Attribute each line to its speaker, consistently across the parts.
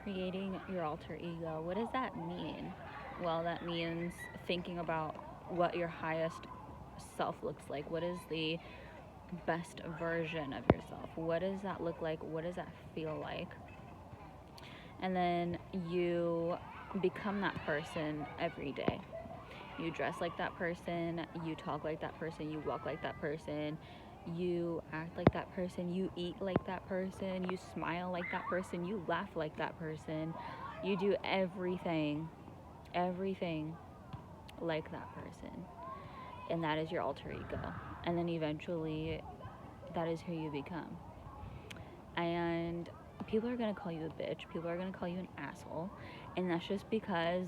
Speaker 1: Creating your alter ego. What does that mean? Well, that means thinking about what your highest self looks like. What is the best version of yourself? What does that look like? What does that feel like? And then you become that person every day. You dress like that person, you talk like that person, you walk like that person, you act like that person, you eat like that person, you smile like that person, you laugh like that person. You do everything like that person. And that is your alter ego. And then eventually, that is who you become. And people are going to call you a bitch, people are going to call you an asshole. And that's just because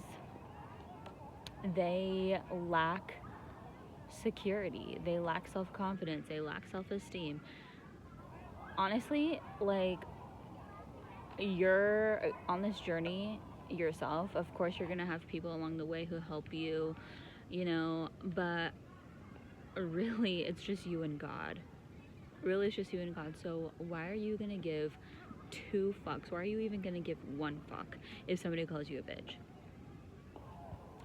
Speaker 1: they lack security, they lack self-confidence, they lack self-esteem. Honestly, like, you're on this journey yourself. Of course you're gonna have people along the way who help you, but really it's just you and God. Really, it's just you and God. So why are you gonna give two fucks? Why are you even gonna give one fuck if somebody calls you a bitch?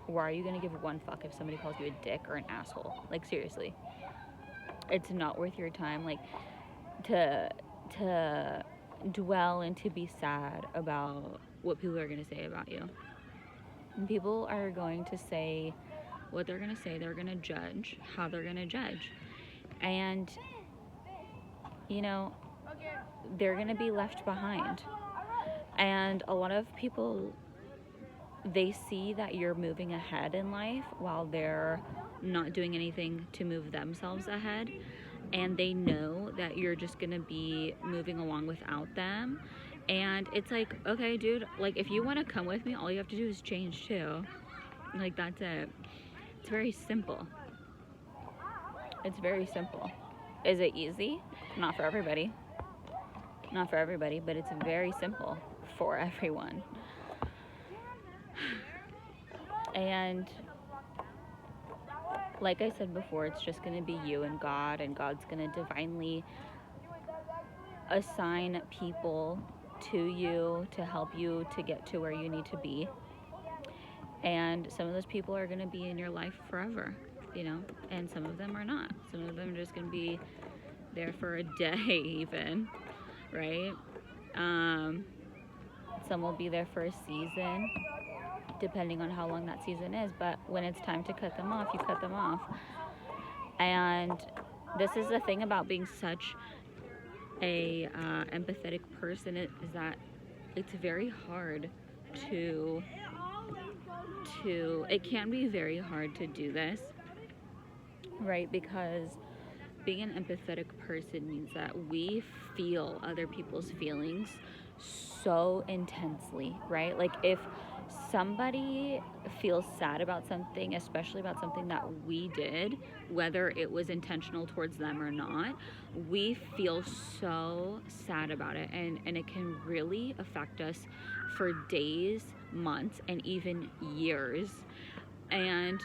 Speaker 1: Why are you gonna give one fuck if somebody calls you a dick or an asshole? Like, seriously, it's not worth your time. Like, to dwell and to be sad about what people are going to say about you. And people are going to say what they're going to say. They're going to judge how they're going to judge. And, they're going to be left behind. And a lot of people, they see that you're moving ahead in life while they're not doing anything to move themselves ahead. And they know that you're just gonna be moving along without them. And it's like, okay, dude, like, if you want to come with me, all you have to do is change too. Like, that's it. It's very simple. It's very simple. Is it easy? Not for everybody. Not for everybody, but it's very simple for everyone. And like I said before, it's just going to be you and God, and God's going to divinely assign people to you to help you to get to where you need to be. And some of those people are going to be in your life forever, and some of them are not. Some of them are just going to be there for a day even, right? Some will be there for a season, depending on how long that season is. But when it's time to cut them off, you cut them off. And this is the thing about being such a empathetic person, is that it's very hard to it can be very hard to do this, right? Because being an empathetic person means that we feel other people's feelings so intensely, right? Like, if somebody feels sad about something, especially about something that we did, whether it was intentional towards them or not, we feel so sad about it, and it can really affect us for days, months, and even years. And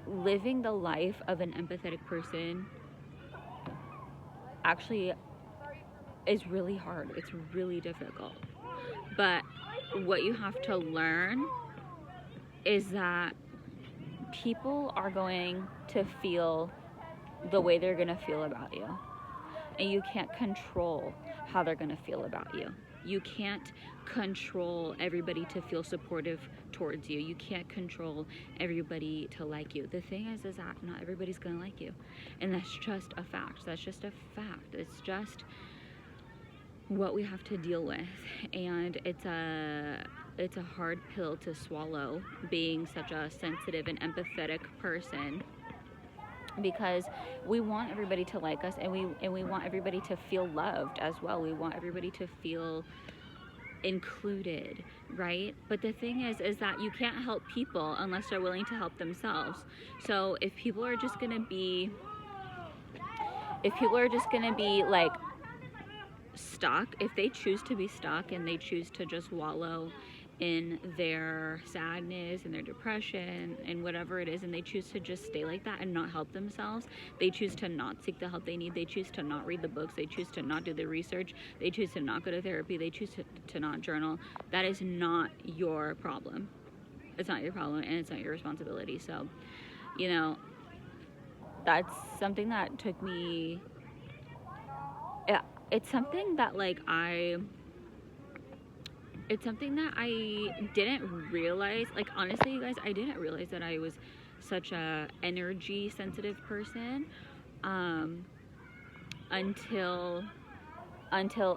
Speaker 1: living the life of an empathetic person actually is really hard. It's really difficult. But what you have to learn is that people are going to feel the way they're going to feel about you. And you can't control how they're going to feel about you. You can't control everybody to feel supportive towards you. You can't control everybody to like you. The thing is that not everybody's going to like you. And that's just a fact. That's just a fact. It's just what we have to deal with. And it's a hard pill to swallow, being such a sensitive and empathetic person, because we want everybody to like us, and we want everybody to feel loved as well. We want everybody to feel included, right? But the thing is that you can't help people unless they're willing to help themselves. So if people are just gonna be like stuck, if they choose to be stuck and they choose to just wallow in their sadness and their depression and whatever it is, and they choose to just stay like that and not help themselves. They choose to not seek the help they need. They choose to not read the books. They choose to not do the research. They choose to not go to therapy. They choose to not journal. That is not your problem. It's not your problem, and it's not your responsibility. So, you know, that's something that took me, it's something that like it's something that I didn't realize. Like, honestly, you guys, I didn't realize that I was such a energy sensitive person until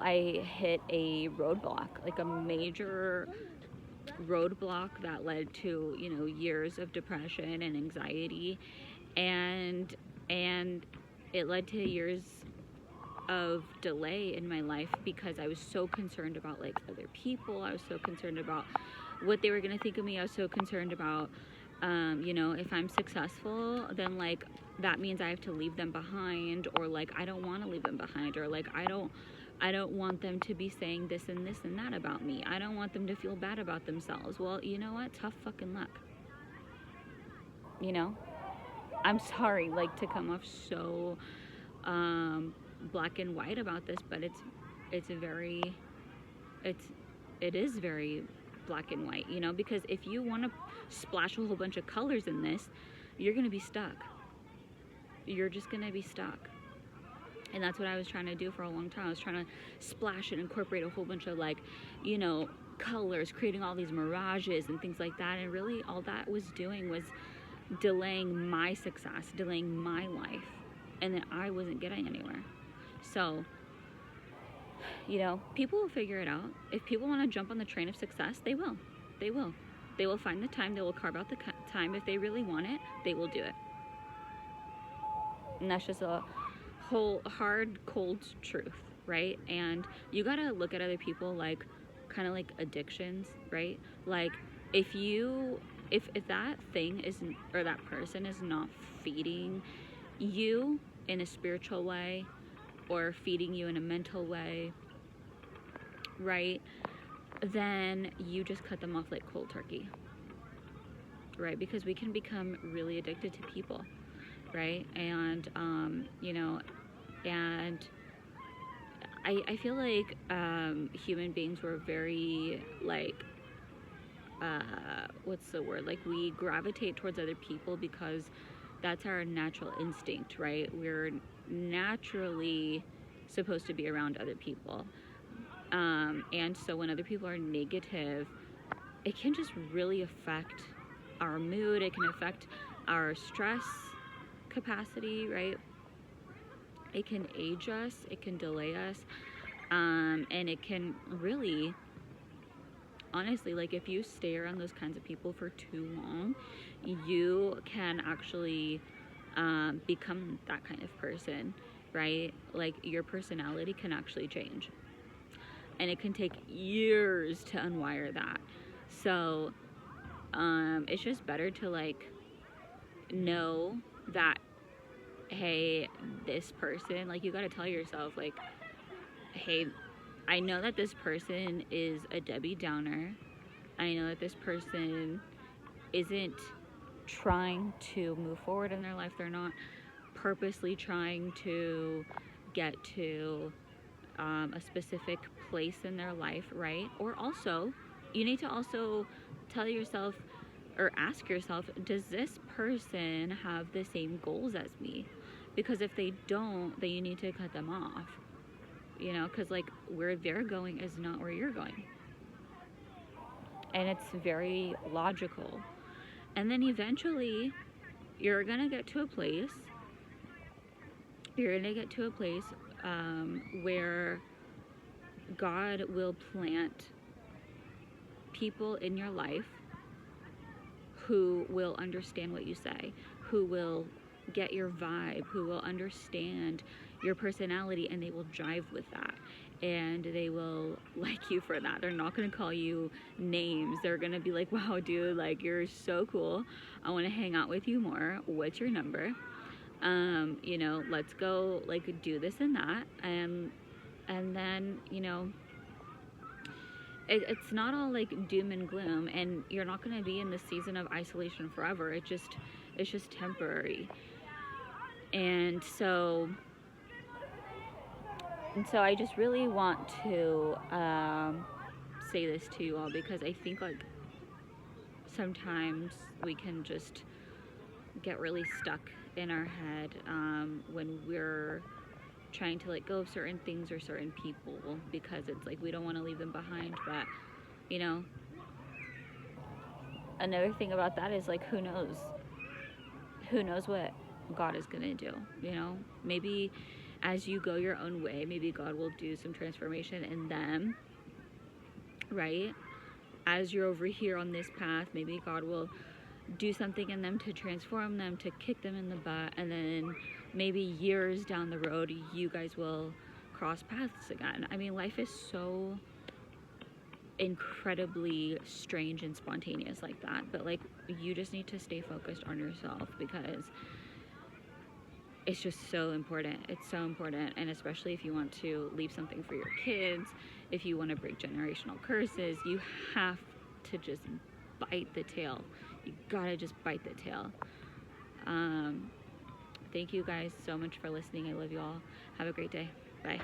Speaker 1: I hit a roadblock, like a major roadblock that led to, you know, years of depression and anxiety, and it led to years of delay in my life because I was so concerned about like other people. I was so concerned about what they were going to think of me. I was so concerned about you know, if I'm successful, then like that means I have to leave them behind, or like I don't want to leave them behind, or like I don't want them to be saying this and this and that about me. I don't want them to feel bad about themselves. Well, you know what? Tough fucking luck. You know? I'm sorry, like, to come off so black and white about this, but it is very black and white, you know, because if you want to splash a whole bunch of colors in this, you're going to be stuck. You're just going to be stuck. And that's what I was trying to do for a long time. I was trying to splash and incorporate a whole bunch of, like, you know, colors, creating all these mirages and things like that. And really all that was doing was delaying my success, delaying my life. And then I wasn't getting anywhere. So, you know, people will figure it out. If people want to jump on the train of success, they will. They will. They will find the time. They will carve out the time. If they really want it, they will do it. And that's just a whole hard, cold truth, right? And you got to look at other people like kind of like addictions, right? Like if that thing isn't, or that person is not feeding you in a spiritual way or feeding you in a mental way, right, then you just cut them off like cold turkey, right? Because we can become really addicted to people, right? And you know, and I feel like human beings were very like what's the word, like we gravitate towards other people because that's our natural instinct, right? We're naturally supposed to be around other people. And so when other people are negative, it can just really affect our mood. It can affect our stress capacity, right? It can age us, it can delay us, and it can really, honestly, like if you stay around those kinds of people for too long, you can actually become that kind of person, right? Like your personality can actually change. And it can take years to unwire that. So it's just better to like know that, hey, this person, like you got to tell yourself like, hey, I know that this person is a Debbie Downer. I know that this person isn't trying to move forward in their life. They're not purposely trying to get to a specific place in their life, right? Or also, you need to also tell yourself or ask yourself, does this person have the same goals as me? Because if they don't, then you need to cut them off, you know, because like where they're going is not where you're going. And it's very logical. And then eventually you're gonna get to a place where God will plant people in your life who will understand what you say, who will get your vibe, who will understand your personality, and they will jive with that. And they will like you for that. They're not going to call you names. They're going to be like, wow, dude, like, you're so cool. I want to hang out with you more. What's your number? You know, let's go, like, do this and that. And then, you know, it's not all like doom and gloom, and you're not going to be in this season of isolation forever. It's just temporary. And so I just really want to say this to you all, because I think like sometimes we can just get really stuck in our head when we're trying to let go of certain things or certain people, because it's like we don't want to leave them behind. But you know, another thing about that is like, who knows what God is gonna do. Maybe as you go your own way, maybe God will do some transformation in them, right? As you're over here on this path, maybe God will do something in them to transform them, to kick them in the butt, and then maybe years down the road you guys will cross paths again. I mean, life is so incredibly strange and spontaneous like that, but like, you just need to stay focused on yourself, because it's just so important. It's so important. And especially if you want to leave something for your kids, if you want to break generational curses, you have to just bite the tail. You gotta just bite the tail. Thank you guys so much for listening. I love you all. Have a great day. Bye.